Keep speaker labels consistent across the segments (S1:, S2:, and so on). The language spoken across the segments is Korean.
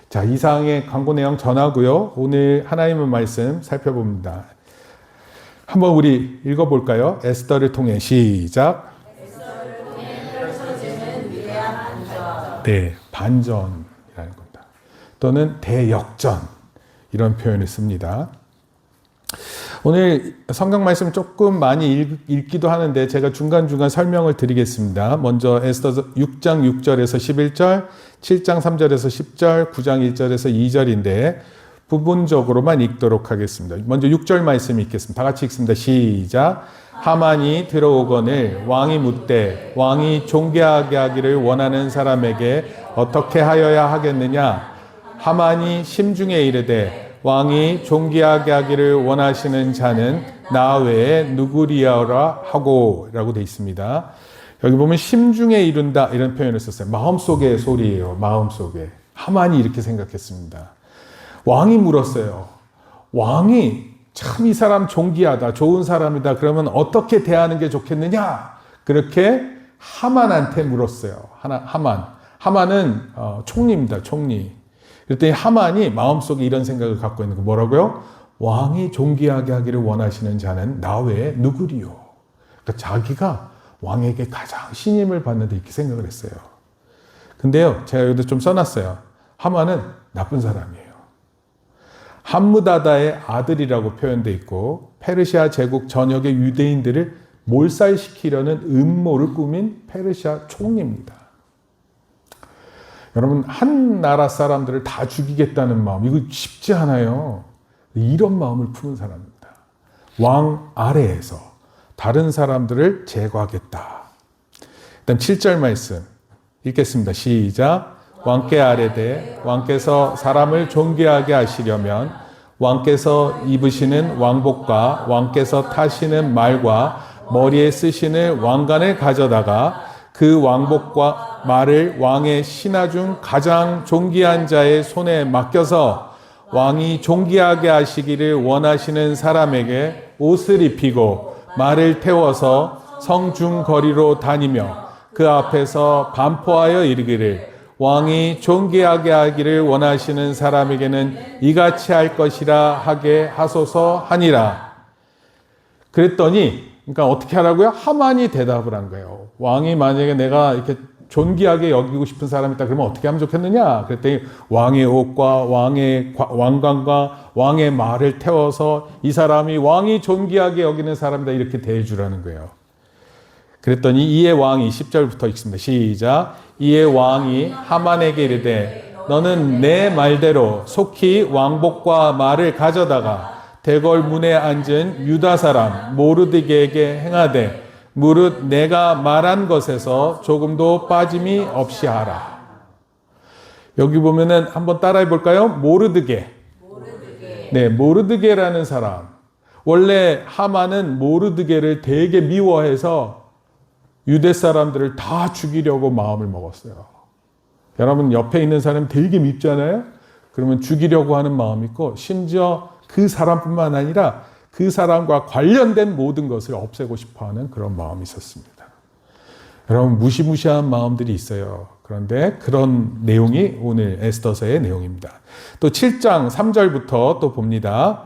S1: 자, 이상의 광고 내용 전하고요. 오늘 하나님의 말씀 살펴봅니다. 한번 우리 읽어볼까요? 에스더를 통해 시작.
S2: 에스더를 통해 펼쳐지는 위대한 반전.
S1: 네, 반전이라는 겁니다. 또는 대역전 이런 표현을 씁니다. 오늘 성경 말씀 조금 많이 읽기도 하는데 제가 중간중간 설명을 드리겠습니다. 먼저 에스더 6장 6절에서 11절, 7장 3절에서 10절, 9장 1절에서 2절인데 부분적으로만 읽도록 하겠습니다. 먼저 6절 말씀 읽겠습니다. 다 같이 읽습니다. 시작. 하만이 들어오거늘 왕이 묻되 왕이 존귀하게 하기를 원하는 사람에게 어떻게 하여야 하겠느냐? 하만이 심중에 이르되 왕이 존귀하게 하기를 원하시는 자는 나 외에 누구리여라 하고 라고 되어 있습니다. 여기 보면 심중에 이른다 이런 표현을 썼어요. 마음속의 소리예요. 마음속에. 하만이 이렇게 생각했습니다. 왕이 물었어요. 왕이 참 이 사람 존귀하다, 좋은 사람이다. 그러면 어떻게 대하는 게 좋겠느냐? 그렇게 하만한테 물었어요. 하만은 총리입니다. 총리. 그랬더니 하만이 마음속에 이런 생각을 갖고 있는 거 뭐라고요? 왕이 존귀하게 하기를 원하시는 자는 나 외에 누구리요? 그러니까 자기가 왕에게 가장 신임을 받는데 이렇게 생각을 했어요. 근데요, 제가 여기도 좀 써놨어요. 하만은 나쁜 사람이에요. 함무다다의 아들이라고 표현되어 있고 페르시아 제국 전역의 유대인들을 몰살시키려는 음모를 꾸민 페르시아 총리입니다. 여러분, 한 나라 사람들을 다 죽이겠다는 마음, 이거 쉽지 않아요. 이런 마음을 품은 사람입니다. 왕 아래에서 다른 사람들을 제거하겠다. 일단 7절 말씀 읽겠습니다. 시작. 왕께 아뢰되 왕께서 사람을 존귀하게 하시려면 왕께서 입으시는 왕복과 왕께서 타시는 말과 머리에 쓰시는 왕관을 가져다가 그 왕복과 말을 왕의 신하 중 가장 존귀한 자의 손에 맡겨서 왕이 존귀하게 하시기를 원하시는 사람에게 옷을 입히고 말을 태워서 성중 거리로 다니며 그 앞에서 반포하여 이르기를 왕이 존귀하게 하기를 원하시는 사람에게는 이같이 할 것이라 하게 하소서 하니라. 그랬더니 그러니까 어떻게 하라고요? 하만이 대답을 한 거예요. 왕이 만약에 내가 이렇게 존귀하게 여기고 싶은 사람이 있다 그러면 어떻게 하면 좋겠느냐? 그랬더니 왕의 옷과 왕의 왕관과 왕의 말을 태워서 이 사람이 왕이 존귀하게 여기는 사람이다 이렇게 대해주라는 거예요. 그랬더니 이에 왕이 10절부터 읽습니다. 시작. 이에 왕이 하만에게 이르되 너는 내 말대로 속히 왕복과 말을 가져다가 대궐 문에 앉은 유다 사람 모르드게에게 행하되 무릇 내가 말한 것에서 조금도 빠짐이 없이 하라. 여기 보면은 한번 따라해 볼까요? 모르드게. 네, 모르드게라는 사람. 원래 하만은 모르드게를 되게 미워해서 유대 사람들을 다 죽이려고 마음을 먹었어요. 여러분 옆에 있는 사람 되게 밉잖아요? 그러면 죽이려고 하는 마음이 있고 심지어 그 사람뿐만 아니라 그 사람과 관련된 모든 것을 없애고 싶어하는 그런 마음이 있었습니다. 여러분 무시무시한 마음들이 있어요. 그런데 그런 내용이 오늘 에스더서의 내용입니다. 또 7장 3절부터 또 봅니다.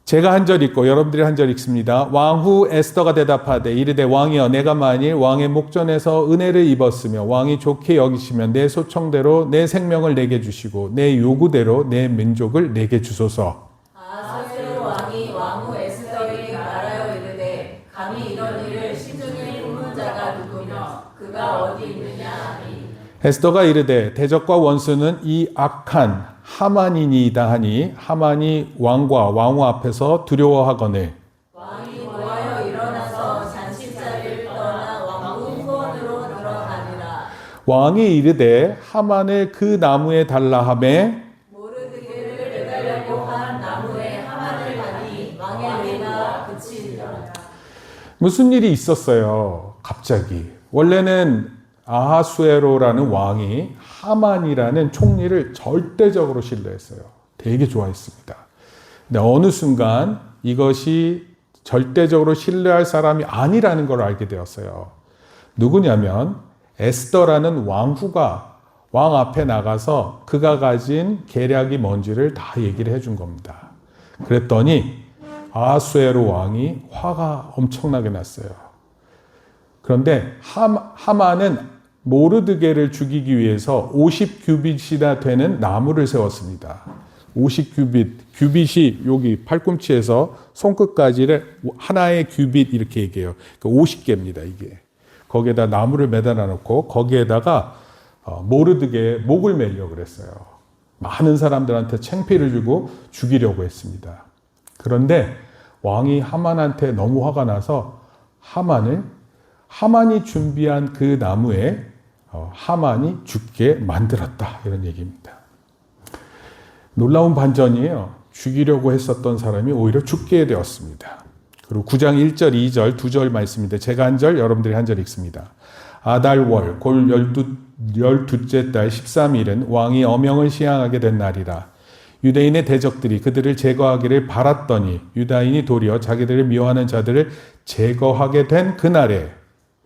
S1: 제가 한 절 읽고 여러분들이 한 절 읽습니다. 왕후 에스더가 대답하되 이르되 왕이여 내가 만일 왕의 목전에서 은혜를 입었으며 왕이 좋게 여기시면 내 소청대로 내 생명을 내게 주시고 내 요구대로 내 민족을 내게 주소서.
S2: 사실로 왕이 왕후 에스더에게 말하여 이르되 감히 이런 일을 심중에 품은 자가 누구며 그가 어디 있느냐 하니
S1: 에스더가 이르되 대적과 원수는 이 악한 하만이니이다 하니 하만이 왕과 왕후 앞에서 두려워하거늘
S2: 왕이 노하여 일어나서 잔치자리를 떠나 왕궁 후원으로 들어가니라.
S1: 왕이 이르되 하만을 그 나무에 달라 하매
S2: 모르드게를 매달려고 한 나무에 하만을 가니 왕의 위가 그치리라.
S1: 무슨 일이 있었어요? 갑자기 원래는 아하수에로라는 왕이 하만이라는 총리를 절대적으로 신뢰했어요. 되게 좋아했습니다. 근데 어느 순간 이것이 절대적으로 신뢰할 사람이 아니라는 걸 알게 되었어요. 누구냐면 에스더라는 왕후가 왕 앞에 나가서 그가 가진 계략이 뭔지를 다 얘기를 해준 겁니다. 그랬더니 아하수에로 왕이 화가 엄청나게 났어요. 그런데 하만은 모르드게를 죽이기 위해서 50규빗이나 되는 나무를 세웠습니다. 50규빗, 규빗이 여기 팔꿈치에서 손끝까지를 하나의 규빗 이렇게 얘기해요. 50개입니다, 이게. 거기에다 나무를 매달아 놓고 거기에다가 모르드게의 목을 매려고 그랬어요. 많은 사람들한테 창피를 주고 죽이려고 했습니다. 그런데 왕이 하만한테 너무 화가 나서 하만이 준비한 그 나무에 하만이 죽게 만들었다. 이런 얘기입니다. 놀라운 반전이에요. 죽이려고 했었던 사람이 오히려 죽게 되었습니다. 그리고 9장 1절, 2절, 2절 말씀인데 제가 한 절, 여러분들이 한 절 읽습니다. 아달월 골 12째 달 13일은 왕이 어명을 시행하게 된 날이라. 유대인의 대적들이 그들을 제거하기를 바랐더니 유다인이 도리어 자기들을 미워하는 자들을 제거하게 된 그날에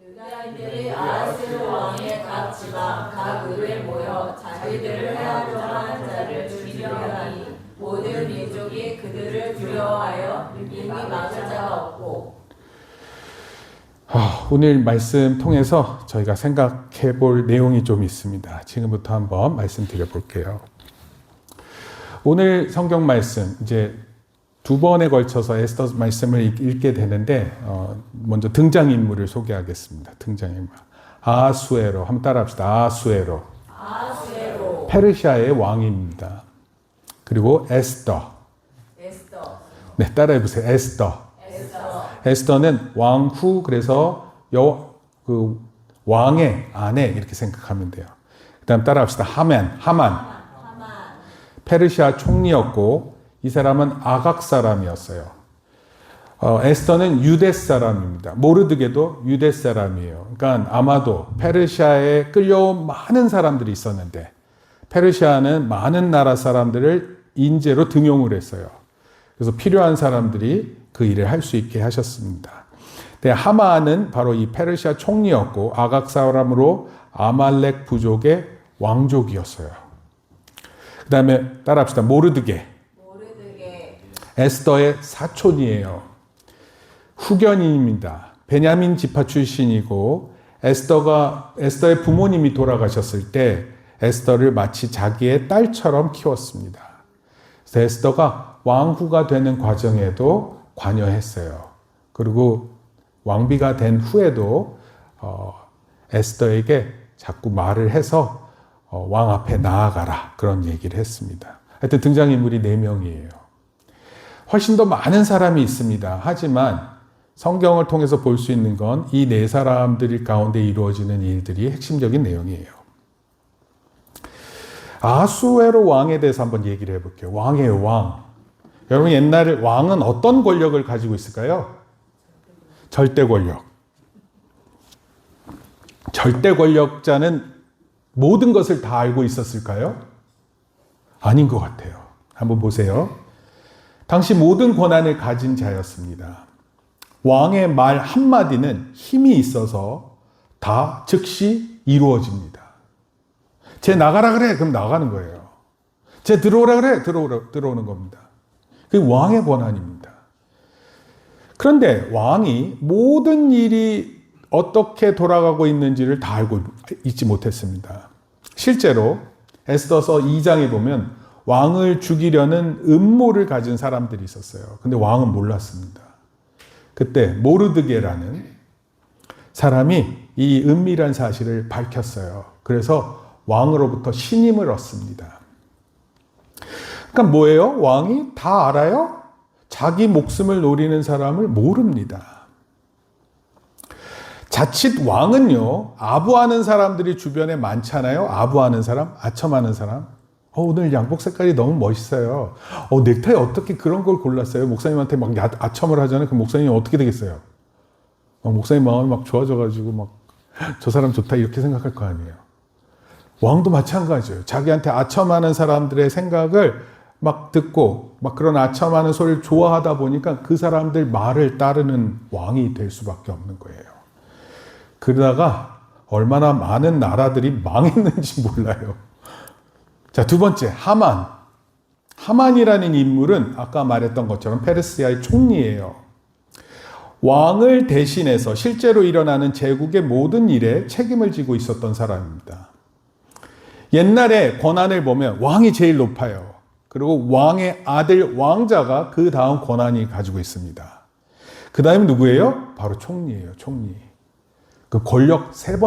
S2: 유다인들이 아하스로 왕의 각 지방 각 의에 모여 자기들을 해하려 하는 자를 죽이려 하니 모든 민족이 그들을 두려워하여 이미 막을 자가 없고.
S1: 오늘 말씀 통해서 저희가 생각해 볼 내용이 좀 있습니다. 지금부터 한번 말씀드려 볼게요. 오늘 성경 말씀, 이제 두 번에 걸쳐서 에스더 말씀을 읽게 되는데, 먼저 등장인물을 소개하겠습니다. 등장인물. 아하수에로, 한번 따라합시다. 아하수에로. 페르시아의 왕입니다. 그리고 에스더. 네, 따라해보세요. 에스더. 에스더는 왕후, 그래서 왕의 아내, 이렇게 생각하면 돼요. 그 다음 따라합시다. 하만. 페르시아 총리였고 이 사람은 아각 사람이었어요. 에스더는 유대 사람입니다. 모르드게도 유대 사람이에요. 그러니까 아마도 페르시아에 끌려온 많은 사람들이 있었는데 페르시아는 많은 나라 사람들을 인재로 등용을 했어요. 그래서 필요한 사람들이 그 일을 할 수 있게 하셨습니다. 근데 하만은 바로 이 페르시아 총리였고 아각 사람으로 아말렉 부족의 왕족이었어요. 그 다음에 따라합시다. 모르드게. 에스더의 사촌이에요. 후견인입니다. 베냐민 지파 출신이고 에스더의 부모님이 돌아가셨을 때 에스더를 마치 자기의 딸처럼 키웠습니다. 그래서 에스더가 왕후가 되는 과정에도 관여했어요. 그리고 왕비가 된 후에도 에스더에게 자꾸 말을 해서 왕 앞에 나아가라 그런 얘기를 했습니다. 하여튼 등장인물이 4명이에요. 훨씬 더 많은 사람이 있습니다. 하지만 성경을 통해서 볼 수 있는 건 이 4사람들 가운데 이루어지는 일들이 핵심적인 내용이에요. 아하수에로 왕에 대해서 한번 얘기를 해볼게요. 왕이에요, 왕. 여러분 옛날에 왕은 어떤 권력을 가지고 있을까요? 절대 권력. 절대 권력자는 모든 것을 다 알고 있었을까요? 아닌 것 같아요. 한번 보세요. 당시 모든 권한을 가진 자였습니다. 왕의 말 한마디는 힘이 있어서 다 즉시 이루어집니다. 쟤 나가라 그래, 그럼 나가는 거예요. 쟤 들어오라 그래, 들어오는 겁니다. 그게 왕의 권한입니다. 그런데 왕이 모든 일이 어떻게 돌아가고 있는지를 다 알고 있지 못했습니다. 실제로 에스더서 2장에 보면 왕을 죽이려는 음모를 가진 사람들이 있었어요. 근데 왕은 몰랐습니다. 그때 모르드게라는 사람이 이 은밀한 사실을 밝혔어요. 그래서 왕으로부터 신임을 얻습니다. 그러니까 뭐예요? 왕이 다 알아요? 자기 목숨을 노리는 사람을 모릅니다. 자칫 왕은요, 아부하는 사람들이 주변에 많잖아요. 아부하는 사람, 아첨하는 사람. 오늘 양복 색깔이 너무 멋있어요. 넥타이 어떻게 그런 걸 골랐어요? 목사님한테 막 아첨을 하잖아요. 그럼 목사님이 어떻게 되겠어요? 목사님 마음이 막 좋아져가지고 막 저 사람 좋다 이렇게 생각할 거 아니에요. 왕도 마찬가지예요. 자기한테 아첨하는 사람들의 생각을 막 듣고 막 그런 아첨하는 소리를 좋아하다 보니까 그 사람들 말을 따르는 왕이 될 수밖에 없는 거예요. 그러다가 얼마나 많은 나라들이 망했는지 몰라요. 자, 두 번째, 하만. 하만이라는 인물은 아까 말했던 것처럼 페르시아의 총리예요. 왕을 대신해서 실제로 일어나는 제국의 모든 일에 책임을 지고 있었던 사람입니다. 옛날에 권한을 보면 왕이 제일 높아요. 그리고 왕의 아들 왕자가 그 다음 권한이 가지고 있습니다. 그 다음에 누구예요? 바로 총리예요. 총리. 그 권력 세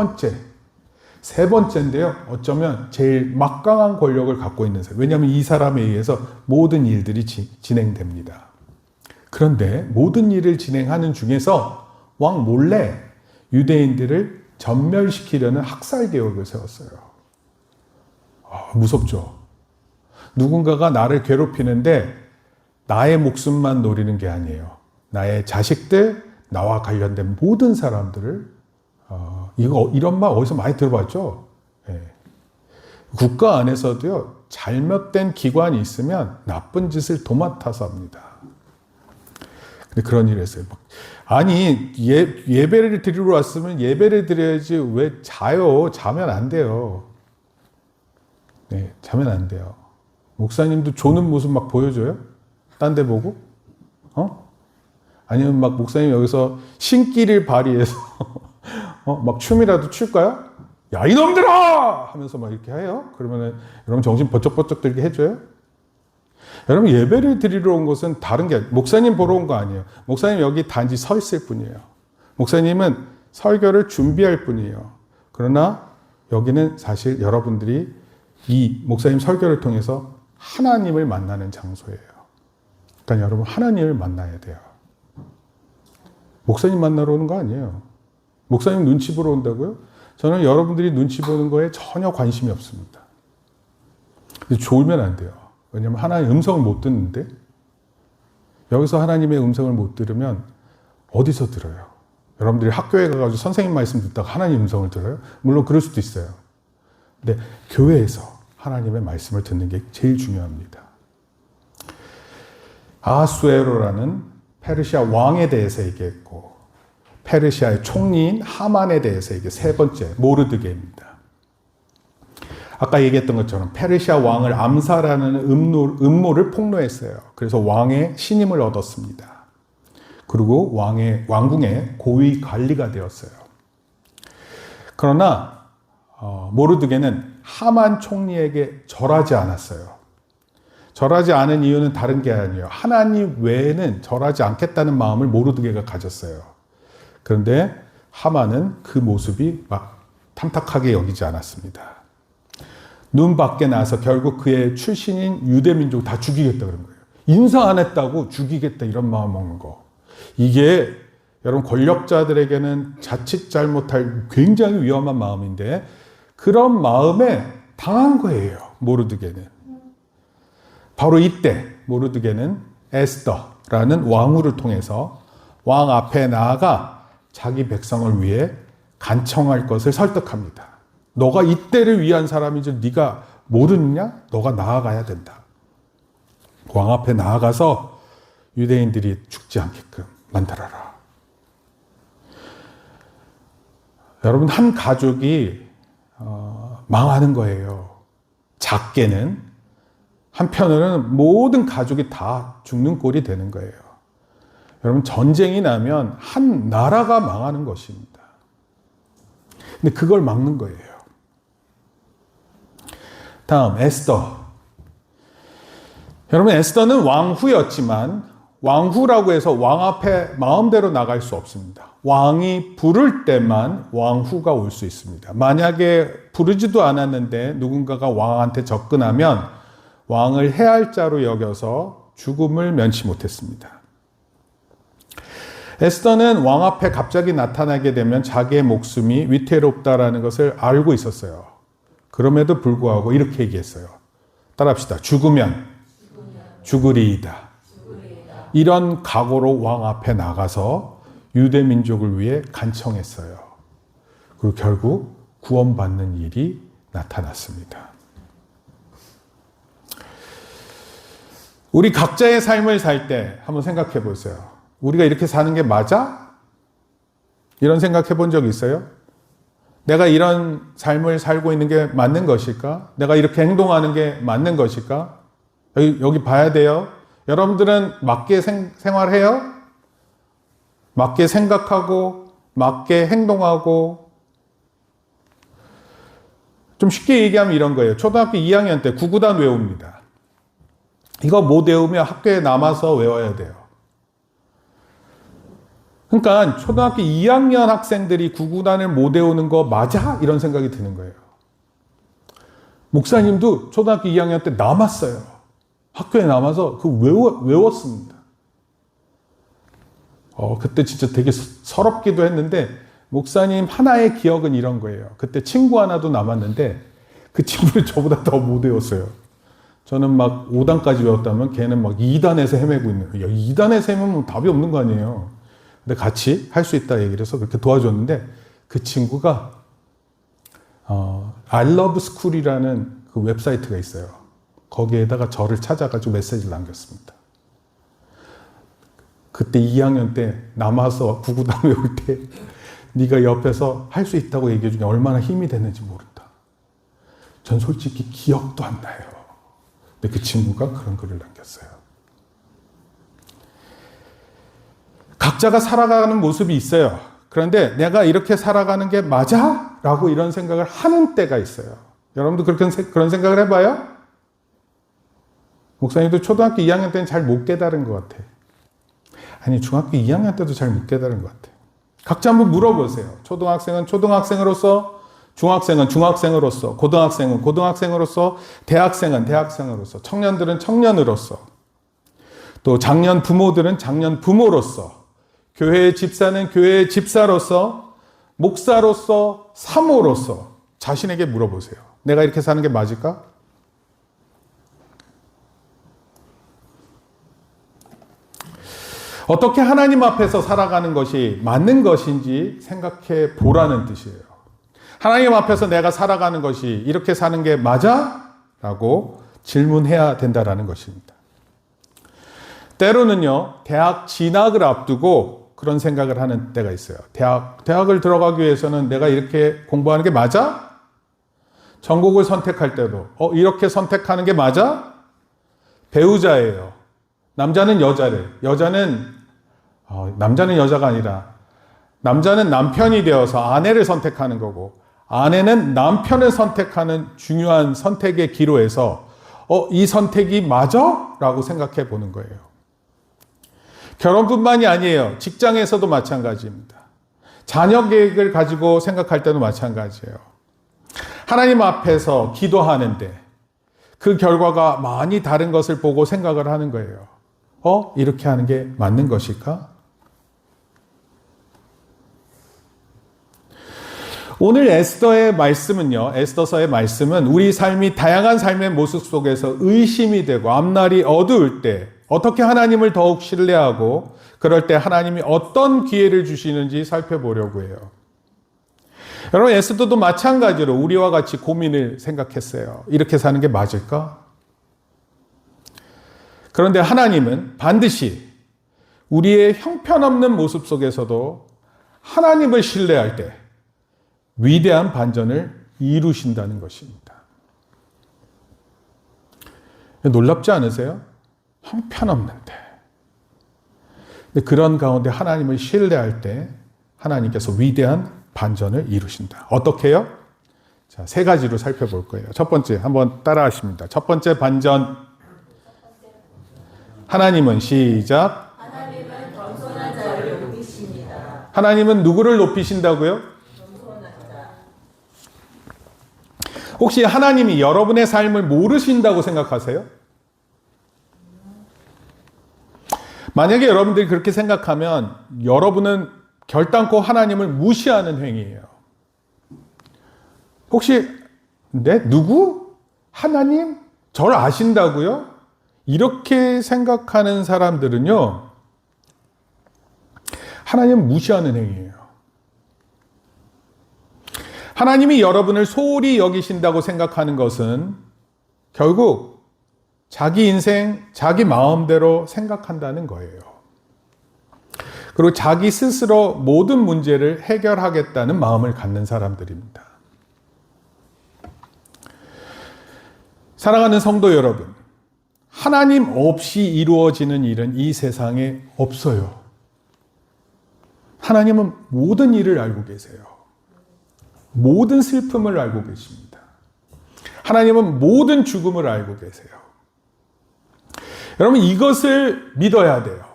S1: 번째인데요. 어쩌면 제일 막강한 권력을 갖고 있는 사람. 왜냐하면 이 사람에 의해서 모든 일들이 진행됩니다. 그런데 모든 일을 진행하는 중에서 왕 몰래 유대인들을 전멸시키려는 학살 계획을 세웠어요. 무섭죠? 누군가가 나를 괴롭히는데 나의 목숨만 노리는 게 아니에요. 나의 자식들, 나와 관련된 모든 사람들을 이런 말 어디서 많이 들어봤죠? 예. 국가 안에서도요, 잘못된 기관이 있으면 나쁜 짓을 도맡아서 합니다. 근데 그런 일을 했어요. 아니, 예배를 드리러 왔으면 예배를 드려야지 왜 자요? 자면 안 돼요. 네, 자면 안 돼요. 목사님도 조는 모습 막 보여줘요? 딴 데 보고? 아니면 막 목사님 여기서 신기를 발휘해서 막 춤이라도 출까요? 야, 이놈들아! 하면서 막 이렇게 해요? 그러면은 여러분 정신 번쩍번쩍 들게 해줘요? 여러분 예배를 드리러 온 것은 다른 게 목사님 보러 온 거 아니에요. 목사님 여기 단지 서 있을 뿐이에요. 목사님은 설교를 준비할 뿐이에요. 그러나 여기는 사실 여러분들이 이 목사님 설교를 통해서 하나님을 만나는 장소예요. 그러니까 여러분 하나님을 만나야 돼요. 목사님 만나러 오는 거 아니에요. 목사님 눈치 보러 온다고요? 저는 여러분들이 눈치 보는 거에 전혀 관심이 없습니다. 졸면 안 돼요. 왜냐하면 하나님의 음성을 못 듣는데 여기서 하나님의 음성을 못 들으면 어디서 들어요? 여러분들이 학교에 가가지고 선생님 말씀 듣다가 하나님 음성을 들어요? 물론 그럴 수도 있어요. 근데 교회에서 하나님의 말씀을 듣는 게 제일 중요합니다. 아하수에로라는 페르시아 왕에 대해서 얘기했고 페르시아의 총리인 하만에 대해서 이게 세 번째 모르드게입니다. 아까 얘기했던 것처럼 페르시아 왕을 암살하는 음모를 폭로했어요. 그래서 왕의 신임을 얻었습니다. 그리고 왕궁의 고위 관리가 되었어요. 그러나 모르드게는 하만 총리에게 절하지 않았어요. 절하지 않은 이유는 다른 게 아니에요. 하나님 외에는 절하지 않겠다는 마음을 모르드게가 가졌어요. 그런데 하만은 그 모습이 막 탐탁하게 여기지 않았습니다. 눈 밖에 나서 결국 그의 출신인 유대민족 다 죽이겠다 그런 거예요. 인사 안 했다고 죽이겠다 이런 마음 먹는 거. 이게 여러분 권력자들에게는 자칫 잘못할 굉장히 위험한 마음인데 그런 마음에 당한 거예요. 모르드게는. 바로 이때 모르드게는 에스더라는 왕후를 통해서 왕 앞에 나아가 자기 백성을 위해 간청할 것을 설득합니다. 너가 이때를 위한 사람인 줄 네가 모르느냐? 너가 나아가야 된다. 왕 앞에 나아가서 유대인들이 죽지 않게끔 만들어라. 여러분 한 가족이 망하는 거예요. 작게는. 한편으로는 모든 가족이 다 죽는 꼴이 되는 거예요. 여러분 전쟁이 나면 한 나라가 망하는 것입니다. 근데 그걸 막는 거예요. 다음 에스더. 여러분 에스더는 왕후였지만 왕후라고 해서 왕 앞에 마음대로 나갈 수 없습니다. 왕이 부를 때만 왕후가 올 수 있습니다. 만약에 부르지도 않았는데 누군가가 왕한테 접근하면 왕을 해할 자로 여겨서 죽음을 면치 못했습니다. 에스더는 왕 앞에 갑자기 나타나게 되면 자기의 목숨이 위태롭다라는 것을 알고 있었어요. 그럼에도 불구하고 이렇게 얘기했어요. 따라합시다. 죽으면 죽으리이다. 이런 각오로 왕 앞에 나가서 유대 민족을 위해 간청했어요. 그리고 결국 구원받는 일이 나타났습니다. 우리 각자의 삶을 살 때 한번 생각해 보세요. 우리가 이렇게 사는 게 맞아? 이런 생각해 본 적 있어요? 내가 이런 삶을 살고 있는 게 맞는 것일까? 내가 이렇게 행동하는 게 맞는 것일까? 여기 봐야 돼요. 여러분들은 맞게 생활해요? 맞게 생각하고, 맞게 행동하고. 좀 쉽게 얘기하면 이런 거예요. 초등학교 2학년 때 구구단 외웁니다. 이거 못 외우면 학교에 남아서 외워야 돼요. 그러니까 초등학교 2학년 학생들이 구구단을 못 외우는 거 맞아? 이런 생각이 드는 거예요. 목사님도 초등학교 2학년 때 남았어요. 학교에 남아서 외웠습니다. 그때 진짜 되게 서럽기도 했는데, 목사님 하나의 기억은 이런 거예요. 그때 친구 하나도 남았는데, 그 친구는 저보다 더 못 외웠어요. 저는 막 5단까지 외웠다면 걔는 막 2단에서 헤매고 있는 거예요. 2단에서 헤매면 답이 없는 거 아니에요. 근데 같이 할 수 있다 얘기를 해서 그렇게 도와줬는데, 그 친구가 I love school이라는 그 웹사이트가 있어요. 거기에다가 저를 찾아가지고 메시지를 남겼습니다. 그때 2학년 때 남아서 구구단 외울 때 네가 옆에서 할 수 있다고 얘기해 주니 얼마나 힘이 됐는지 모른다. 전 솔직히 기억도 안 나요. 근데 그 친구가 그런 글을 남겼어요. 각자가 살아가는 모습이 있어요. 그런데 내가 이렇게 살아가는 게 맞아? 라고 이런 생각을 하는 때가 있어요. 여러분도 그런 생각을 해봐요? 목사님도 초등학교 2학년 때는 잘 못 깨달은 것 같아. 아니, 중학교 2학년 때도 잘 못 깨달은 것 같아. 각자 한번 물어보세요. 초등학생은 초등학생으로서, 중학생은 중학생으로서, 고등학생은 고등학생으로서, 대학생은 대학생으로서, 청년들은 청년으로서, 또 장년 부모들은 장년 부모로서, 교회의 집사는 교회의 집사로서, 목사로서, 사모로서 자신에게 물어보세요. 내가 이렇게 사는 게 맞을까? 어떻게 하나님 앞에서 살아가는 것이 맞는 것인지 생각해 보라는 뜻이에요. 하나님 앞에서 내가 살아가는 것이 이렇게 사는 게 맞아? 라고 질문해야 된다라는 것입니다. 때로는요, 대학 진학을 앞두고 그런 생각을 하는 때가 있어요. 대학을 들어가기 위해서는 내가 이렇게 공부하는 게 맞아? 전공을 선택할 때도, 이렇게 선택하는 게 맞아? 배우자예요. 남자는 여자래. 남자는 여자가 아니라, 남자는 남편이 되어서 아내를 선택하는 거고, 아내는 남편을 선택하는 중요한 선택의 기로에서, 이 선택이 맞아? 라고 생각해 보는 거예요. 결혼뿐만이 아니에요. 직장에서도 마찬가지입니다. 자녀 계획을 가지고 생각할 때도 마찬가지예요. 하나님 앞에서 기도하는데 그 결과가 많이 다른 것을 보고 생각을 하는 거예요. 이렇게 하는 게 맞는 것일까? 오늘 에스더의 말씀은요, 에스더서의 말씀은 우리 삶이 다양한 삶의 모습 속에서 의심이 되고 앞날이 어두울 때 어떻게 하나님을 더욱 신뢰하고 그럴 때 하나님이 어떤 기회를 주시는지 살펴보려고 해요. 여러분, 에스더도 마찬가지로 우리와 같이 고민을 생각했어요. 이렇게 사는 게 맞을까? 그런데 하나님은 반드시 우리의 형편없는 모습 속에서도 하나님을 신뢰할 때 위대한 반전을 이루신다는 것입니다. 놀랍지 않으세요? 형편없는데. 근데 그런 가운데 하나님을 신뢰할 때 하나님께서 위대한 반전을 이루신다. 어떻게 해요? 자, 세 가지로 살펴볼 거예요. 첫 번째, 한번 따라 하십니다. 첫 번째 반전. 하나님은 시작.
S2: 하나님은 겸손한 자를 높이십니다.
S1: 하나님은 누구를 높이신다고요?
S2: 겸손한 자.
S1: 혹시 하나님이 여러분의 삶을 모르신다고 생각하세요? 만약에 여러분들이 그렇게 생각하면 여러분은 결단코 하나님을 무시하는 행위예요. 혹시 누구? 하나님? 저를 아신다고요? 이렇게 생각하는 사람들은요, 하나님을 무시하는 행위예요. 하나님이 여러분을 소홀히 여기신다고 생각하는 것은 결국 자기 인생, 자기 마음대로 생각한다는 거예요. 그리고 자기 스스로 모든 문제를 해결하겠다는 마음을 갖는 사람들입니다. 사랑하는 성도 여러분, 하나님 없이 이루어지는 일은 이 세상에 없어요. 하나님은 모든 일을 알고 계세요. 모든 슬픔을 알고 계십니다. 하나님은 모든 죽음을 알고 계세요. 여러분, 이것을 믿어야 돼요.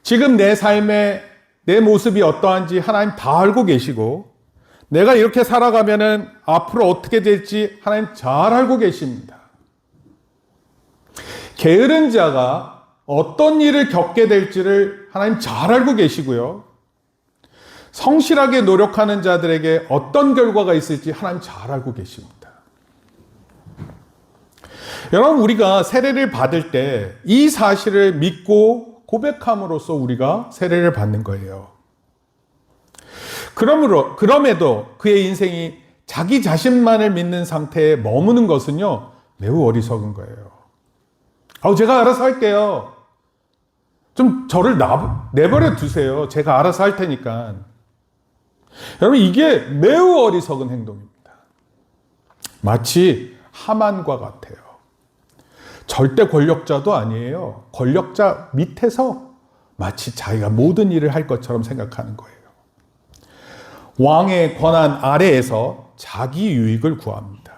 S1: 지금 내 삶의 내 모습이 어떠한지 하나님 다 알고 계시고, 내가 이렇게 살아가면은 앞으로 어떻게 될지 하나님 잘 알고 계십니다. 게으른 자가 어떤 일을 겪게 될지를 하나님 잘 알고 계시고요. 성실하게 노력하는 자들에게 어떤 결과가 있을지 하나님 잘 알고 계십니다. 여러분, 우리가 세례를 받을 때 이 사실을 믿고 고백함으로써 우리가 세례를 받는 거예요. 그럼에도 그의 인생이 자기 자신만을 믿는 상태에 머무는 것은요, 매우 어리석은 거예요. 제가 알아서 할게요. 좀 저를 내버려 두세요. 제가 알아서 할 테니까. 여러분, 이게 매우 어리석은 행동입니다. 마치 하만과 같아요. 절대 권력자도 아니에요. 권력자 밑에서 마치 자기가 모든 일을 할 것처럼 생각하는 거예요. 왕의 권한 아래에서 자기 유익을 구합니다.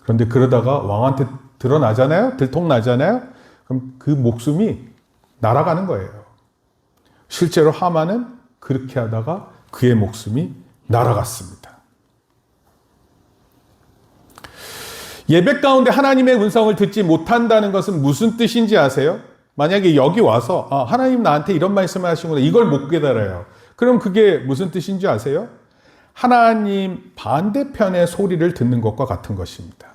S1: 그런데 그러다가 왕한테 들통나잖아요? 그럼 그 목숨이 날아가는 거예요. 실제로 하만은 그렇게 하다가 그의 목숨이 날아갔습니다. 예배 가운데 하나님의 음성을 듣지 못한다는 것은 무슨 뜻인지 아세요? 만약에 여기 와서 하나님 나한테 이런 말씀을 하시구나, 이걸 못 깨달아요. 그럼 그게 무슨 뜻인지 아세요? 하나님 반대편의 소리를 듣는 것과 같은 것입니다.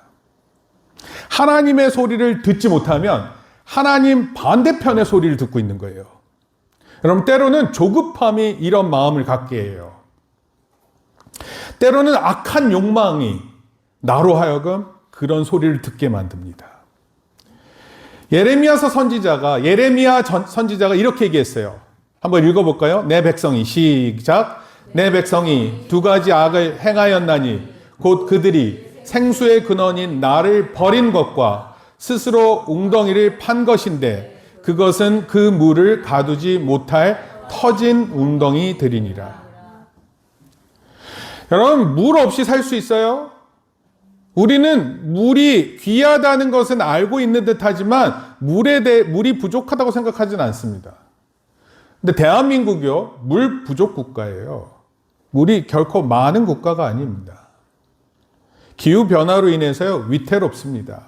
S1: 하나님의 소리를 듣지 못하면 하나님 반대편의 소리를 듣고 있는 거예요. 여러분, 때로는 조급함이 이런 마음을 갖게 해요. 때로는 악한 욕망이 나로 하여금 그런 소리를 듣게 만듭니다. 예레미야 선지자가 이렇게 얘기했어요. 한번 읽어볼까요? 내 백성이, 시작. 내 백성이 두 가지 악을 행하였나니 곧 그들이 생수의 근원인 나를 버린 것과 스스로 웅덩이를 판 것인데 그것은 그 물을 가두지 못할 터진 웅덩이들이니라. 여러분, 물 없이 살 수 있어요? 우리는 물이 귀하다는 것은 알고 있는 듯 하지만 물이 부족하다고 생각하지는 않습니다. 근데 대한민국이요, 물 부족 국가예요. 물이 결코 많은 국가가 아닙니다. 기후변화로 인해서요, 위태롭습니다.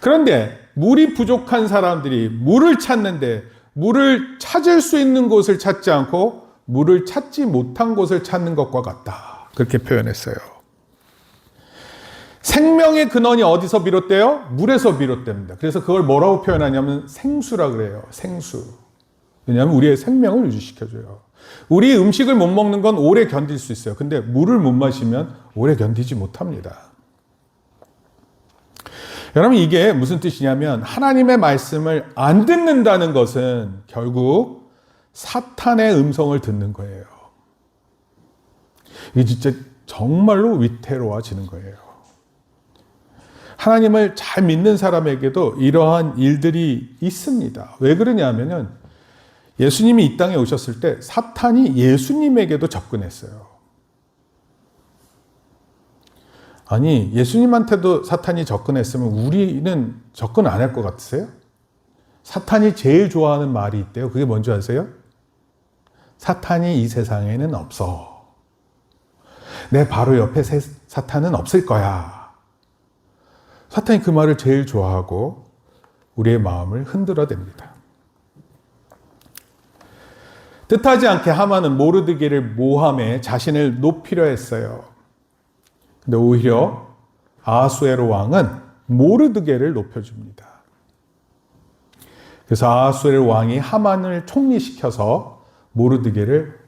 S1: 그런데 물이 부족한 사람들이 물을 찾는데 물을 찾을 수 있는 곳을 찾지 않고 물을 찾지 못한 곳을 찾는 것과 같다. 그렇게 표현했어요. 생명의 근원이 어디서 비롯돼요? 물에서 비롯됩니다. 그래서 그걸 뭐라고 표현하냐면 생수라 그래요. 생수. 왜냐하면 우리의 생명을 유지시켜줘요. 우리 음식을 못 먹는 건 오래 견딜 수 있어요. 근데 물을 못 마시면 오래 견디지 못합니다. 여러분, 이게 무슨 뜻이냐면 하나님의 말씀을 안 듣는다는 것은 결국 사탄의 음성을 듣는 거예요. 이게 진짜 정말로 위태로워지는 거예요. 하나님을 잘 믿는 사람에게도 이러한 일들이 있습니다. 왜 그러냐면은 예수님이 이 땅에 오셨을 때 사탄이 예수님에게도 접근했어요. 아니, 예수님한테도 사탄이 접근했으면 우리는 접근 안 할 것 같으세요? 사탄이 제일 좋아하는 말이 있대요. 그게 뭔지 아세요? 사탄이 이 세상에는 없어. 내 바로 옆에 사탄은 없을 거야. 사탄이 그 말을 제일 좋아하고 우리의 마음을 흔들어댑니다. 뜻하지 않게 하만은 모르드게를 모함해 자신을 높이려 했어요. 근데 오히려 아하수에로 왕은 모르드게를 높여줍니다. 그래서 아하수에로 왕이 하만을 총리시켜서 모르드게를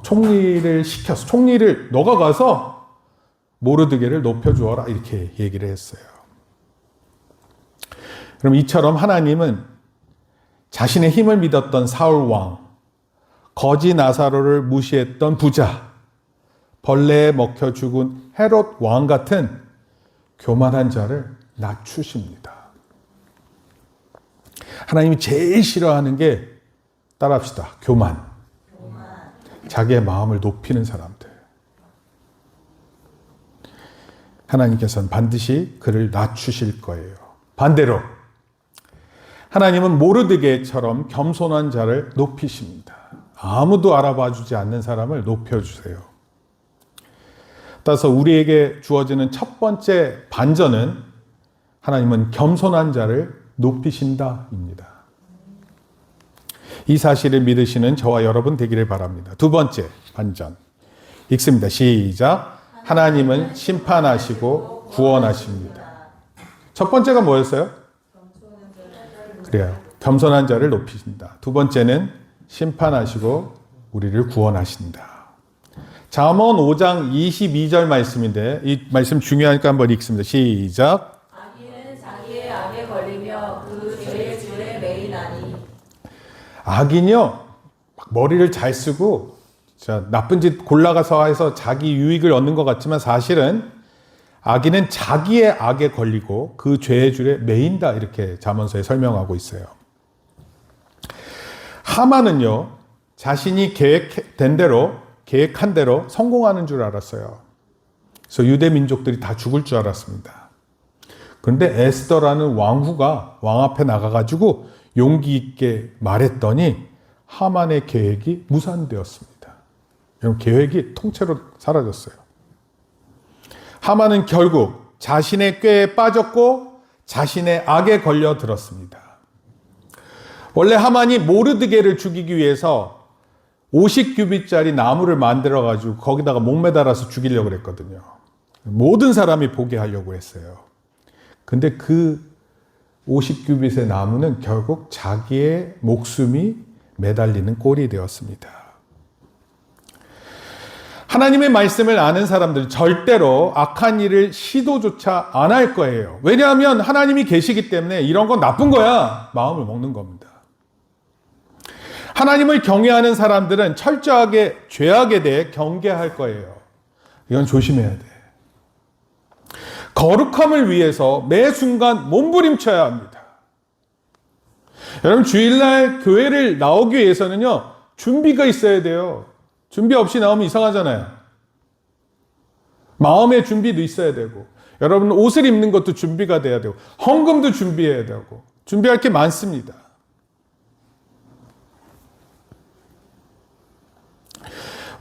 S1: 총리를 너가 가서 모르드게를 높여주어라 이렇게 얘기를 했어요. 그럼 이처럼 하나님은 자신의 힘을 믿었던 사울 왕, 거지 나사로를 무시했던 부자, 벌레에 먹혀 죽은 헤롯 왕 같은 교만한 자를 낮추십니다. 하나님이 제일 싫어하는 게 따라합시다. 교만. 자기의 마음을 높이는 사람들. 하나님께서는 반드시 그를 낮추실 거예요. 반대로 하나님은 모르드게처럼 겸손한 자를 높이십니다. 아무도 알아봐 주지 않는 사람을 높여주세요. 따라서 우리에게 주어지는 첫 번째 반전은 하나님은 겸손한 자를 높이신다입니다. 이 사실을 믿으시는 저와 여러분 되기를 바랍니다. 두 번째 반전 읽습니다. 시작. 하나님은 심판하시고 구원하십니다. 첫 번째가 뭐였어요? 그래요. 겸손한 자를 높이신다. 두 번째는 심판하시고 우리를 구원하신다. 잠언 5장 22절 말씀인데 이 말씀 중요하니까 한번 읽습니다. 시작.
S2: 악인은 자기의 악에 걸리며 그 죄의 줄에 매이나니.
S1: 악인이요 머리를 잘 쓰고 나쁜 짓 골라가서 해서 자기 유익을 얻는 것 같지만 사실은 악인은 자기의 악에 걸리고 그 죄의 줄에 매인다 이렇게 잠언서에 설명하고 있어요. 하만은요 자신이 계획한 대로 성공하는 줄 알았어요. 그래서 유대 민족들이 다 죽을 줄 알았습니다. 그런데 에스더라는 왕후가 왕 앞에 나가가지고 용기 있게 말했더니 하만의 계획이 무산되었습니다. 여러분 계획이 통째로 사라졌어요. 하만은 결국 자신의 꾀에 빠졌고 자신의 악에 걸려들었습니다. 원래 하만이 모르드게를 죽이기 위해서 50규빗짜리 나무를 만들어가지고 거기다가 목매달아서 죽이려고 했거든요. 모든 사람이 보게 하려고 했어요. 근데 그 50규빗의 나무는 결국 자기의 목숨이 매달리는 꼴이 되었습니다. 하나님의 말씀을 아는 사람들은 절대로 악한 일을 시도조차 안 할 거예요. 왜냐하면 하나님이 계시기 때문에 이런 건 나쁜 거야 마음을 먹는 겁니다. 하나님을 경외하는 사람들은 철저하게 죄악에 대해 경계할 거예요. 이건 조심해야 돼. 거룩함을 위해서 매 순간 몸부림쳐야 합니다. 여러분 주일날 교회를 나오기 위해서는요 준비가 있어야 돼요. 준비 없이 나오면 이상하잖아요. 마음의 준비도 있어야 되고 여러분 옷을 입는 것도 준비가 돼야 되고 헌금도 준비해야 되고 준비할 게 많습니다.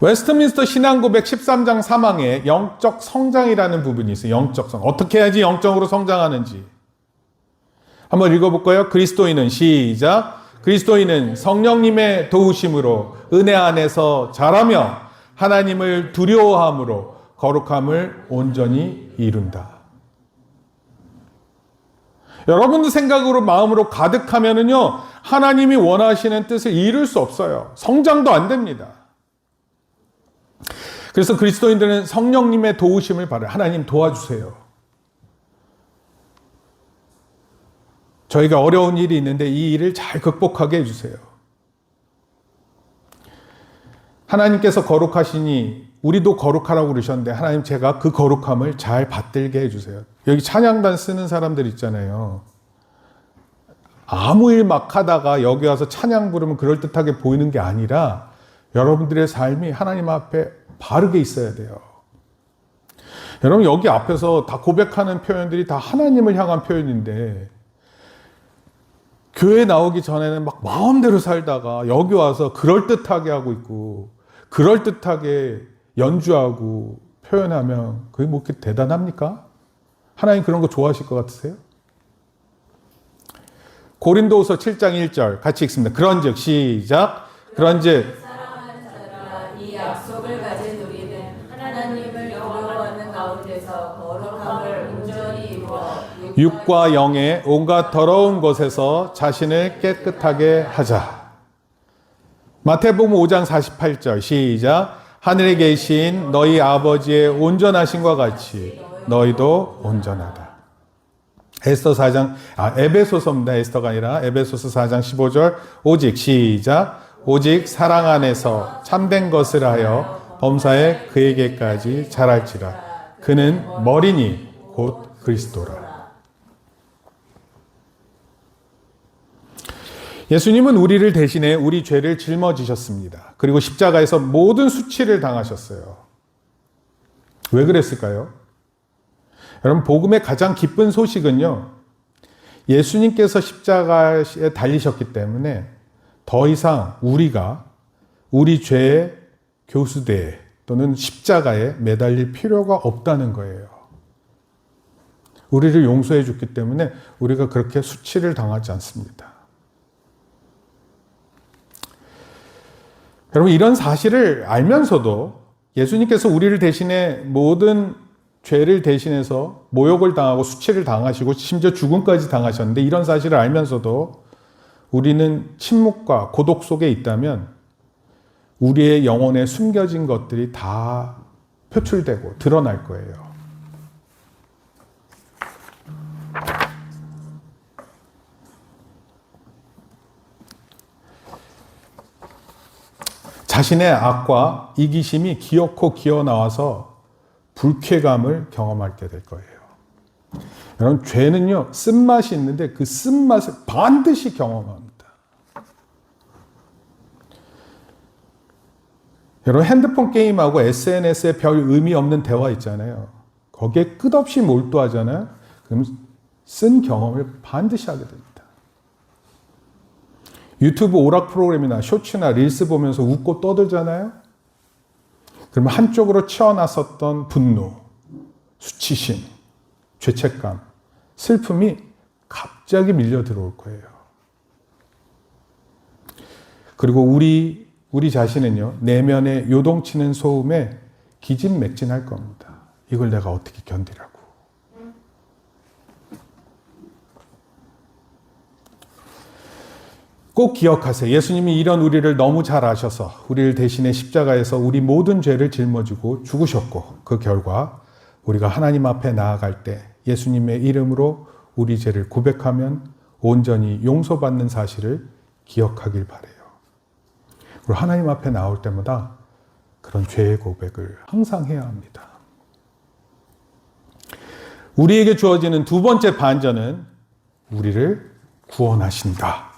S1: 웨스트민스터 신앙고백 13장 3항에 영적 성장이라는 부분이 있어요. 영적 성. 어떻게 해야지 영적으로 성장하는지. 한번 읽어볼까요? 그리스도인은 시작. 그리스도인은 성령님의 도우심으로 은혜 안에서 자라며 하나님을 두려워함으로 거룩함을 온전히 이룬다. 여러분도 생각으로 마음으로 가득하면은요 하나님이 원하시는 뜻을 이룰 수 없어요. 성장도 안 됩니다. 그래서 그리스도인들은 성령님의 도우심을 바라요. 하나님 도와주세요. 저희가 어려운 일이 있는데 이 일을 잘 극복하게 해주세요. 하나님께서 거룩하시니 우리도 거룩하라고 그러셨는데 하나님 제가 그 거룩함을 잘 받들게 해주세요. 여기 찬양단 쓰는 사람들 있잖아요. 아무 일 막 하다가 여기 와서 찬양 부르면 그럴듯하게 보이는 게 아니라 여러분들의 삶이 하나님 앞에 바르게 있어야 돼요. 여러분 여기 앞에서 다 고백하는 표현들이 다 하나님을 향한 표현인데 교회 나오기 전에는 막 마음대로 살다가 여기 와서 그럴듯하게 하고 있고 그럴듯하게 연주하고 표현하면 그게 뭐 그렇게 대단합니까? 하나님 그런 거 좋아하실 것 같으세요? 고린도후서 7장 1절 같이 읽습니다. 그런즉 시작. 그런즉
S2: 사랑하는 자들아 이 약속을 가진 우리는 하나님을 두려워하는 가운데서 거룩함을 온전히 이루어
S1: 육과 영의 온갖 더러운 것에서 자신을 깨끗하게 하자. 마태복음 5장 48절 시작. 하늘에 계신 너희 아버지의 온전하심과 같이 너희도 온전하다. 에베소서입니다. 에스더가 아니라 에베소서 4장 15절. 오직 시작. 오직 사랑 안에서 참된 것을 하여 범사에 그에게까지 자랄지라. 그는 머리니 곧 그리스도라. 예수님은 우리를 대신해 우리 죄를 짊어지셨습니다. 그리고 십자가에서 모든 수치를 당하셨어요. 왜 그랬을까요? 여러분, 복음의 가장 기쁜 소식은요, 예수님께서 십자가에 달리셨기 때문에 더 이상 우리가 우리 죄의 교수대에 또는 십자가에 매달릴 필요가 없다는 거예요. 우리를 용서해 줬기 때문에 우리가 그렇게 수치를 당하지 않습니다. 여러분, 이런 사실을 알면서도 예수님께서 우리를 대신해 모든 죄를 대신해서 모욕을 당하고 수치를 당하시고 심지어 죽음까지 당하셨는데, 이런 사실을 알면서도 우리는 침묵과 고독 속에 있다면 우리의 영혼에 숨겨진 것들이 다 표출되고 드러날 거예요. 자신의 악과 이기심이 기어코 기어나와서 불쾌감을 경험하게 될 거예요. 여러분, 죄는요, 쓴맛이 있는데 그 쓴맛을 반드시 경험합니다. 여러분, 핸드폰 게임하고 SNS에 별 의미 없는 대화 있잖아요. 거기에 끝없이 몰두하잖아요. 그럼 쓴 경험을 반드시 하게 됩니다. 유튜브 오락 프로그램이나 쇼츠나 릴스 보면서 웃고 떠들잖아요. 그러면 한쪽으로 치어났었던 분노, 수치심, 죄책감, 슬픔이 갑자기 밀려 들어올 거예요. 그리고 우리 자신은요, 내면에 요동치는 소음에 기진맥진할 겁니다. 이걸 내가 어떻게 견디라고. 꼭 기억하세요. 예수님이 이런 우리를 너무 잘 아셔서 우리를 대신해 십자가에서 우리 모든 죄를 짊어지고 죽으셨고, 그 결과 우리가 하나님 앞에 나아갈 때 예수님의 이름으로 우리 죄를 고백하면 온전히 용서받는 사실을 기억하길 바라요. 그리고 하나님 앞에 나올 때마다 그런 죄의 고백을 항상 해야 합니다. 우리에게 주어지는 두 번째 반전은 우리를 구원하신다.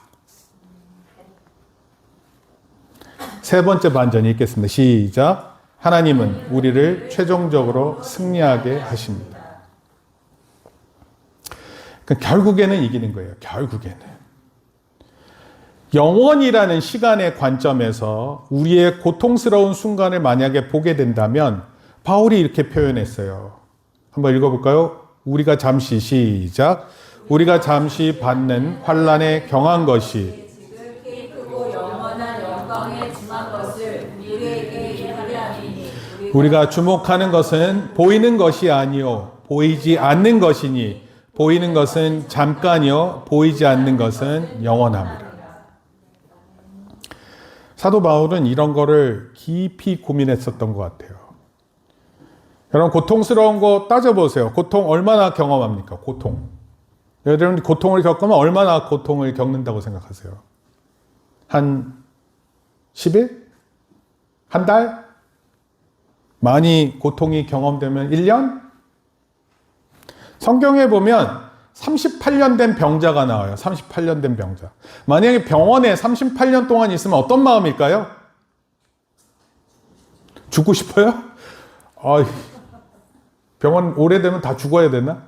S1: 세 번째 반전이 있겠습니다. 시작. 하나님은 우리를 최종적으로 승리하게 하십니다. 그러니까 결국에는 이기는 거예요. 결국에는. 영원이라는 시간의 관점에서 우리의 고통스러운 순간을 만약에 보게 된다면 바울이 이렇게 표현했어요. 한번 읽어볼까요? 우리가 잠시, 시작. 우리가 잠시 받는 환난에 경한 것이 우리가 주목하는 것은 보이는 것이 아니요 보이지 않는 것이니 보이는 것은 잠깐이요 보이지 않는 것은 영원합니다. 사도 바울은 이런 거를 깊이 고민했었던 것 같아요. 여러분, 고통스러운 거 따져보세요. 고통 얼마나 경험합니까? 고통. 여러분, 고통을 겪으면 얼마나 고통을 겪는다고 생각하세요? 한 10일? 한 달? 많이 고통이 경험되면 1년? 성경에 보면 38년 된 병자가 나와요. 38년 된 병자. 만약에 병원에 38년 동안 있으면 어떤 마음일까요? 죽고 싶어요? 병원 오래되면 다 죽어야 되나?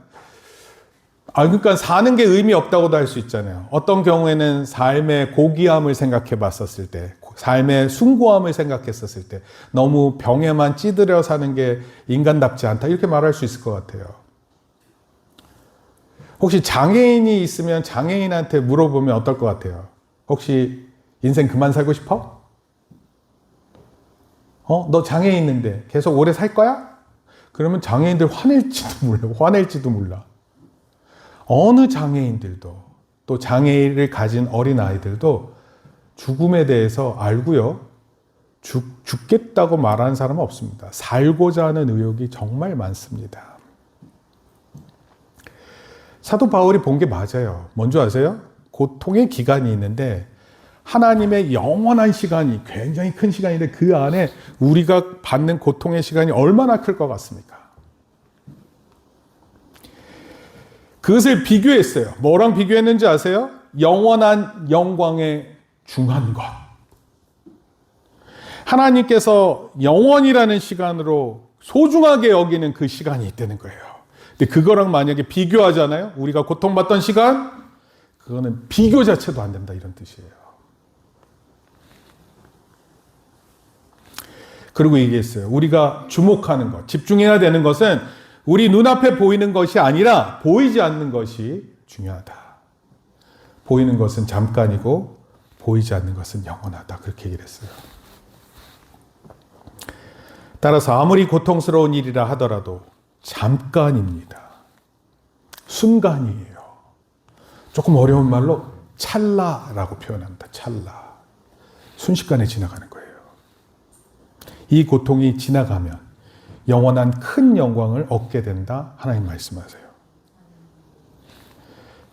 S1: 그러니까 사는 게 의미 없다고도 할 수 있잖아요. 어떤 경우에는 삶의 고귀함을 생각해 봤었을 때, 삶의 숭고함을 생각했었을 때, 너무 병에만 찌들여 사는 게 인간답지 않다. 이렇게 말할 수 있을 것 같아요. 혹시 장애인이 있으면 장애인한테 물어보면 어떨 것 같아요? 혹시 인생 그만 살고 싶어? 너 장애인 있는데 계속 오래 살 거야? 그러면 장애인들 화낼지도 몰라. 어느 장애인들도, 또 장애를 가진 어린아이들도 죽음에 대해서 알고요. 죽겠다고 말하는 사람은 없습니다. 살고자 하는 의욕이 정말 많습니다. 사도 바울이 본 게 맞아요. 뭔지 아세요? 고통의 기간이 있는데 하나님의 영원한 시간이 굉장히 큰 시간인데 그 안에 우리가 받는 고통의 시간이 얼마나 클 것 같습니까? 그것을 비교했어요. 뭐랑 비교했는지 아세요? 영원한 영광에 중한 것. 하나님께서 영원이라는 시간으로 소중하게 여기는 그 시간이 있다는 거예요. 근데 그거랑 만약에 비교하잖아요. 우리가 고통받던 시간, 그거는 비교 자체도 안 된다 이런 뜻이에요. 그리고 얘기했어요. 우리가 주목하는 것, 집중해야 되는 것은 우리 눈앞에 보이는 것이 아니라 보이지 않는 것이 중요하다. 보이는 것은 잠깐이고 보이지 않는 것은 영원하다. 그렇게 얘기를 했어요. 따라서 아무리 고통스러운 일이라 하더라도 잠깐입니다. 순간이에요. 조금 어려운 말로 찰나라고 표현합니다. 찰나. 순식간에 지나가는 거예요. 이 고통이 지나가면 영원한 큰 영광을 얻게 된다. 하나님 말씀하세요.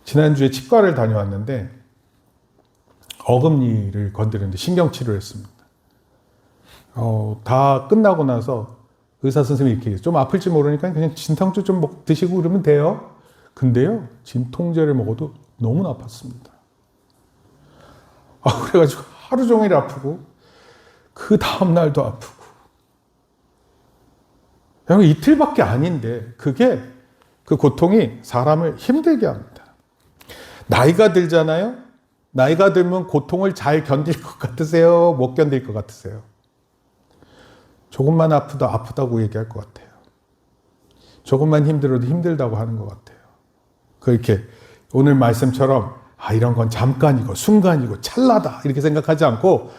S1: 지난주에 치과를 다녀왔는데 어금니를 건드렸는데 신경치료를 했습니다. 다 끝나고 나서 의사 선생님이 이렇게 얘기해요. 좀 아플지 모르니까 그냥 진통제 좀 드시고 그러면 돼요. 근데요, 진통제를 먹어도 너무 아팠습니다. 그래가지고 하루 종일 아프고 그 다음날도 아프고 그냥 이틀밖에 아닌데 그게 그 고통이 사람을 힘들게 합니다. 나이가 들잖아요. 나이가 들면 고통을 잘 견딜 것 같으세요? 못 견딜 것 같으세요? 조금만 아프다고 얘기할 것 같아요. 조금만 힘들어도 힘들다고 하는 것 같아요. 그렇게 오늘 말씀처럼 이런 건 잠깐이고 순간이고 찰나다 이렇게 생각하지 않고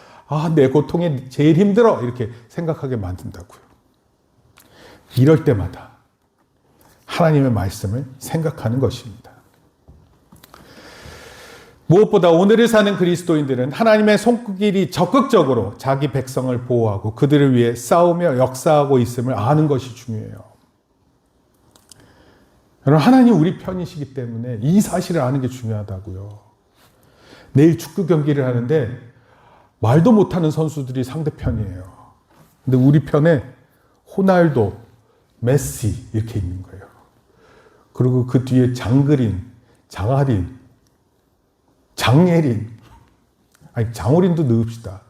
S1: 내 고통이 제일 힘들어 이렇게 생각하게 만든다고요. 이럴 때마다 하나님의 말씀을 생각하는 것입니다. 무엇보다 오늘을 사는 그리스도인들은 하나님의 손길이 적극적으로 자기 백성을 보호하고 그들을 위해 싸우며 역사하고 있음을 아는 것이 중요해요. 여러분, 하나님 우리 편이시기 때문에 이 사실을 아는 게 중요하다고요. 내일 축구 경기를 하는데 말도 못하는 선수들이 상대편이에요. 근데 우리 편에 호날두, 메시 이렇게 있는 거예요. 그리고 그 뒤에 장그린, 장하린, 장예린, 장호린도 넣읍시다.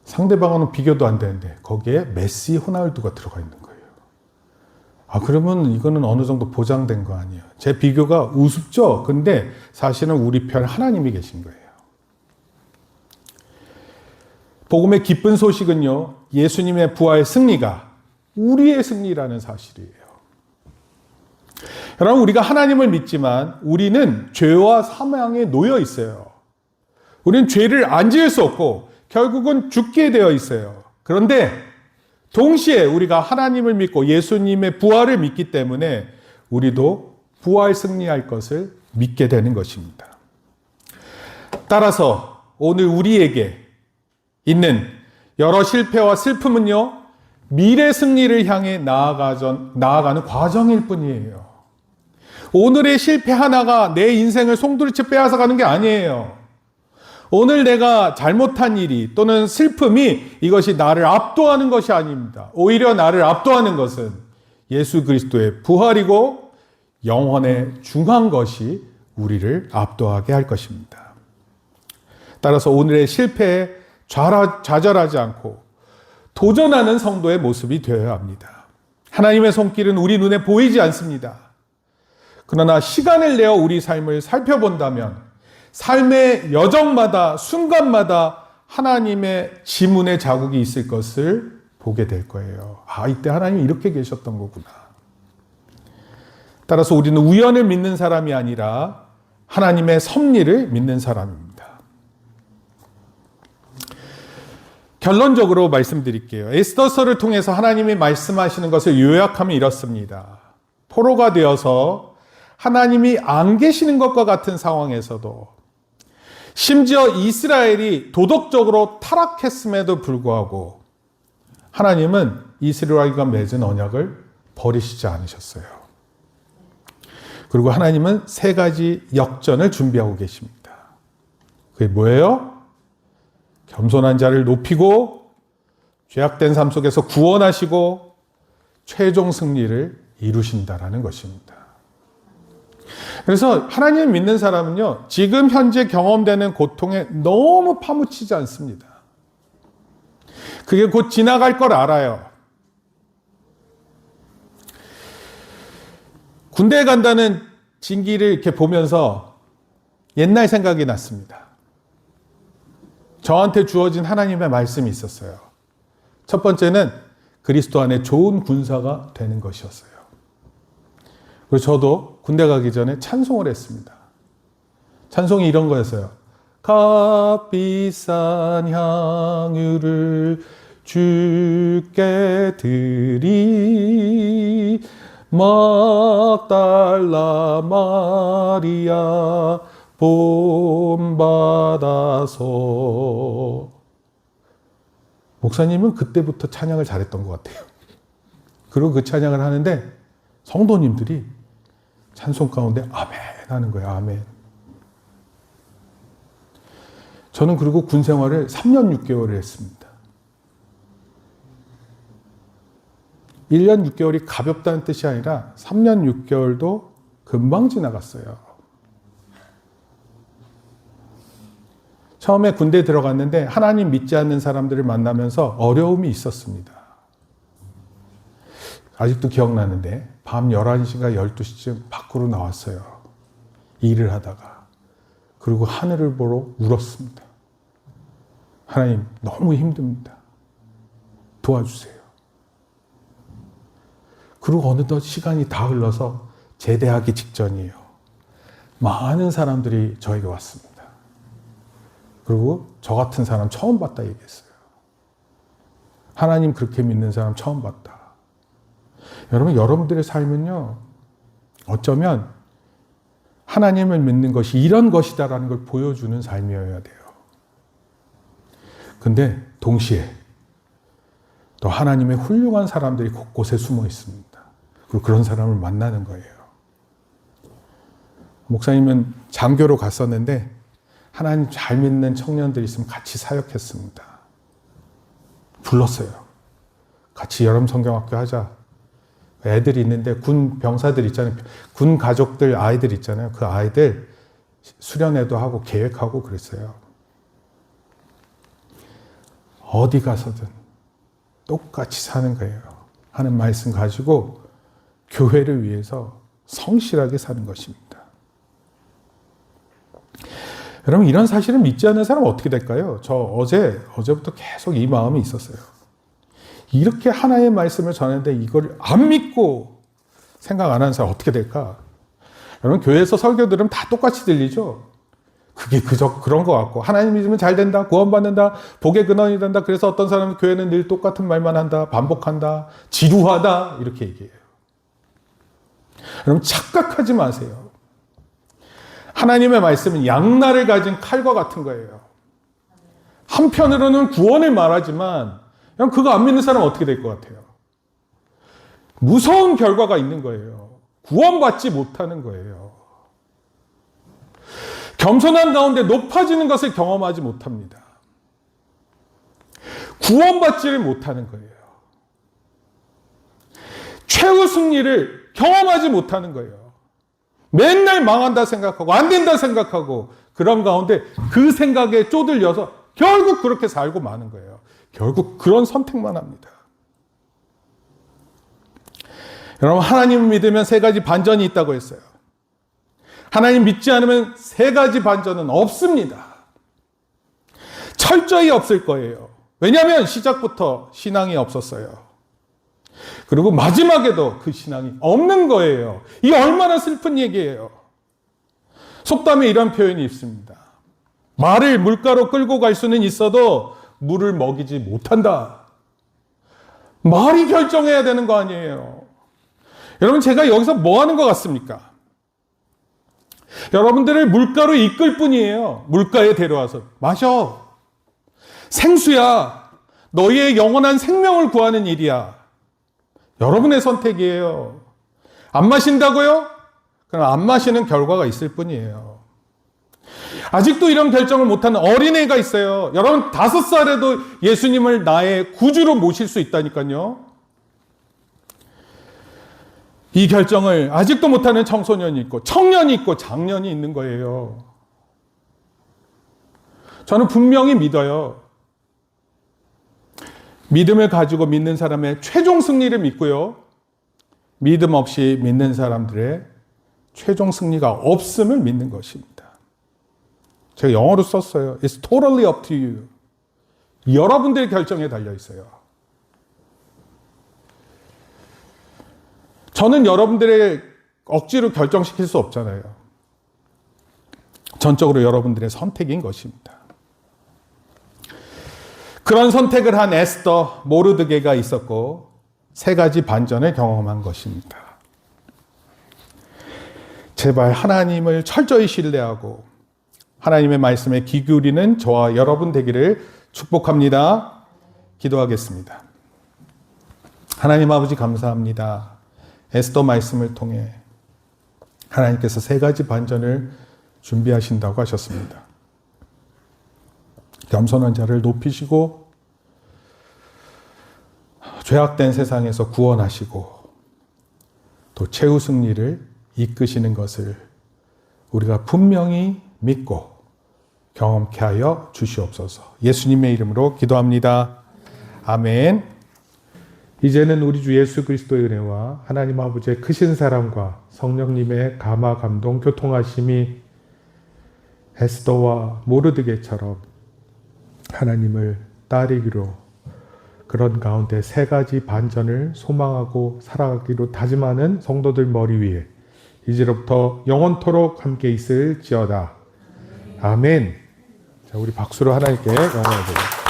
S1: 상대방은 비교도 안 되는데 거기에 메시, 호날두가 들어가 있는 거예요. 그러면 이거는 어느 정도 보장된 거 아니에요. 제 비교가 우습죠? 근데 사실은 우리 편 하나님이 계신 거예요. 복음의 기쁜 소식은요, 예수님의 부활 승리가 우리의 승리라는 사실이에요. 여러분, 우리가 하나님을 믿지만 우리는 죄와 사망에 놓여 있어요. 우리는 죄를 안 지을 수 없고 결국은 죽게 되어 있어요. 그런데 동시에 우리가 하나님을 믿고 예수님의 부활을 믿기 때문에 우리도 부활 승리할 것을 믿게 되는 것입니다. 따라서 오늘 우리에게 있는 여러 실패와 슬픔은요, 미래 승리를 향해 나아가는 과정일 뿐이에요. 오늘의 실패 하나가 내 인생을 송두리째 빼앗아 가는 게 아니에요. 오늘 내가 잘못한 일이 또는 슬픔이 이것이 나를 압도하는 것이 아닙니다. 오히려 나를 압도하는 것은 예수 그리스도의 부활이고 영혼에 중한 것이 우리를 압도하게 할 것입니다. 따라서 오늘의 실패에 좌절하지 않고 도전하는 성도의 모습이 되어야 합니다. 하나님의 손길은 우리 눈에 보이지 않습니다. 그러나 시간을 내어 우리 삶을 살펴본다면 삶의 여정마다 순간마다 하나님의 지문의 자국이 있을 것을 보게 될 거예요. 이때 하나님이 이렇게 계셨던 거구나. 따라서 우리는 우연을 믿는 사람이 아니라 하나님의 섭리를 믿는 사람입니다. 결론적으로 말씀드릴게요. 에스더서를 통해서 하나님이 말씀하시는 것을 요약하면 이렇습니다. 포로가 되어서 하나님이 안 계시는 것과 같은 상황에서도 심지어 이스라엘이 도덕적으로 타락했음에도 불구하고 하나님은 이스라엘과 맺은 언약을 버리시지 않으셨어요. 그리고 하나님은 세 가지 역전을 준비하고 계십니다. 그게 뭐예요? 겸손한 자를 높이고 죄악된 삶 속에서 구원하시고 최종 승리를 이루신다라는 것입니다. 그래서 하나님을 믿는 사람은요, 지금 현재 경험되는 고통에 너무 파묻히지 않습니다. 그게 곧 지나갈 걸 알아요. 군대에 간다는 징기를 이렇게 보면서 옛날 생각이 났습니다. 저한테 주어진 하나님의 말씀이 있었어요. 첫 번째는 그리스도 안에 좋은 군사가 되는 것이었어요. 그리고 저도 군대 가기 전에 찬송을 했습니다. 찬송이 이런 거였어요. 값비싼 향유를 주께 드리 막달라 마리아 본받아서. 목사님은 그때부터 찬양을 잘했던 것 같아요. 그리고 그 찬양을 하는데 성도님들이 찬송 가운데 아멘 하는 거예요. 아멘. 저는 그리고 군 생활을 3년 6개월을 했습니다. 1년 6개월이 가볍다는 뜻이 아니라 3년 6개월도 금방 지나갔어요. 처음에 군대에 들어갔는데 하나님 믿지 않는 사람들을 만나면서 어려움이 있었습니다. 아직도 기억나는데 밤 11시가 12시쯤 밖으로 나왔어요. 일을 하다가. 그리고 하늘을 보러 울었습니다. 하나님, 너무 힘듭니다. 도와주세요. 그리고 어느덧 시간이 다 흘러서 제대하기 직전이에요. 많은 사람들이 저에게 왔습니다. 그리고 저 같은 사람 처음 봤다 얘기했어요. 하나님 그렇게 믿는 사람 처음 봤다. 여러분, 여러분들의 삶은요, 어쩌면 하나님을 믿는 것이 이런 것이다라는 걸 보여주는 삶이어야 돼요. 근데 동시에 또 하나님의 훌륭한 사람들이 곳곳에 숨어 있습니다. 그리고 그런 사람을 만나는 거예요. 목사님은 장교로 갔었는데 하나님 잘 믿는 청년들이 있으면 같이 사역했습니다. 불렀어요. 같이 여름 성경학교 하자. 애들이 있는데 군 병사들 있잖아요. 군 가족들 아이들 있잖아요. 그 아이들 수련회도 하고 계획하고 그랬어요. 어디 가서든 똑같이 사는 거예요. 하는 말씀 가지고 교회를 위해서 성실하게 사는 것입니다. 여러분, 이런 사실을 믿지 않는 사람은 어떻게 될까요? 저 어제부터 계속 이 마음이 있었어요. 이렇게 하나의 말씀을 전하는데 이걸 안 믿고 생각 안 하는 사람 어떻게 될까? 여러분, 교회에서 설교 들으면 다 똑같이 들리죠? 그게 그저 그런 것 같고, 하나님 믿으면 잘 된다, 구원받는다, 복의 근원이 된다. 그래서 어떤 사람은 교회는 늘 똑같은 말만 한다, 반복한다, 지루하다, 이렇게 얘기해요. 여러분, 착각하지 마세요. 하나님의 말씀은 양날을 가진 칼과 같은 거예요. 한편으로는 구원을 말하지만 그냥 그거 안 믿는 사람은 어떻게 될 것 같아요? 무서운 결과가 있는 거예요. 구원받지 못하는 거예요. 겸손한 가운데 높아지는 것을 경험하지 못합니다. 구원받지를 못하는 거예요. 최후 승리를 경험하지 못하는 거예요. 맨날 망한다 생각하고 안 된다 생각하고 그런 가운데 그 생각에 쪼들려서 결국 그렇게 살고 마는 거예요. 결국 그런 선택만 합니다. 여러분, 하나님을 믿으면 세 가지 반전이 있다고 했어요. 하나님 믿지 않으면 세 가지 반전은 없습니다. 철저히 없을 거예요. 왜냐하면 시작부터 신앙이 없었어요. 그리고 마지막에도 그 신앙이 없는 거예요. 이게 얼마나 슬픈 얘기예요. 속담에 이런 표현이 있습니다. 말을 물가로 끌고 갈 수는 있어도 물을 먹이지 못한다. 말이 결정해야 되는 거 아니에요. 여러분, 제가 여기서 뭐 하는 것 같습니까? 여러분들을 물가로 이끌 뿐이에요. 물가에 데려와서 마셔. 생수야. 너희의 영원한 생명을 구하는 일이야. 여러분의 선택이에요. 안 마신다고요? 그럼 안 마시는 결과가 있을 뿐이에요. 아직도 이런 결정을 못하는 어린애가 있어요. 여러분 5살에도 예수님을 나의 구주로 모실 수 있다니까요. 이 결정을 아직도 못하는 청소년이 있고 청년이 있고 장년이 있는 거예요. 저는 분명히 믿어요. 믿음을 가지고 믿는 사람의 최종 승리를 믿고요. 믿음 없이 믿는 사람들의 최종 승리가 없음을 믿는 것입니다. 제가 영어로 썼어요. It's totally up to you. 여러분들의 결정에 달려 있어요. 저는 여러분들의 억지로 결정시킬 수 없잖아요. 전적으로 여러분들의 선택인 것입니다. 그런 선택을 한 에스더, 모르드게가 있었고 3가지 반전을 경험한 것입니다. 제발 하나님을 철저히 신뢰하고 하나님의 말씀에 귀 기울이는 저와 여러분 되기를 축복합니다. 기도하겠습니다. 하나님 아버지 감사합니다. 에스더 말씀을 통해 하나님께서 3가지 반전을 준비하신다고 하셨습니다. 겸손한 자를 높이시고 죄악된 세상에서 구원하시고 또 최후 승리를 이끄시는 것을 우리가 분명히 믿고 경험케 하여 주시옵소서. 예수님의 이름으로 기도합니다. 아멘. 이제는 우리 주 예수 그리스도의 은혜와 하나님 아버지의 크신 사랑과 성령님의 감화 감동 교통하심이 에스더와 모르드게처럼 하나님을 따르기로 그런 가운데 3가지 반전을 소망하고 살아가기로 다짐하는 성도들 머리 위에 이제로부터 영원토록 함께 있을지어다. 아멘. 자, 우리 박수로 하나님께 영광을 드립니다.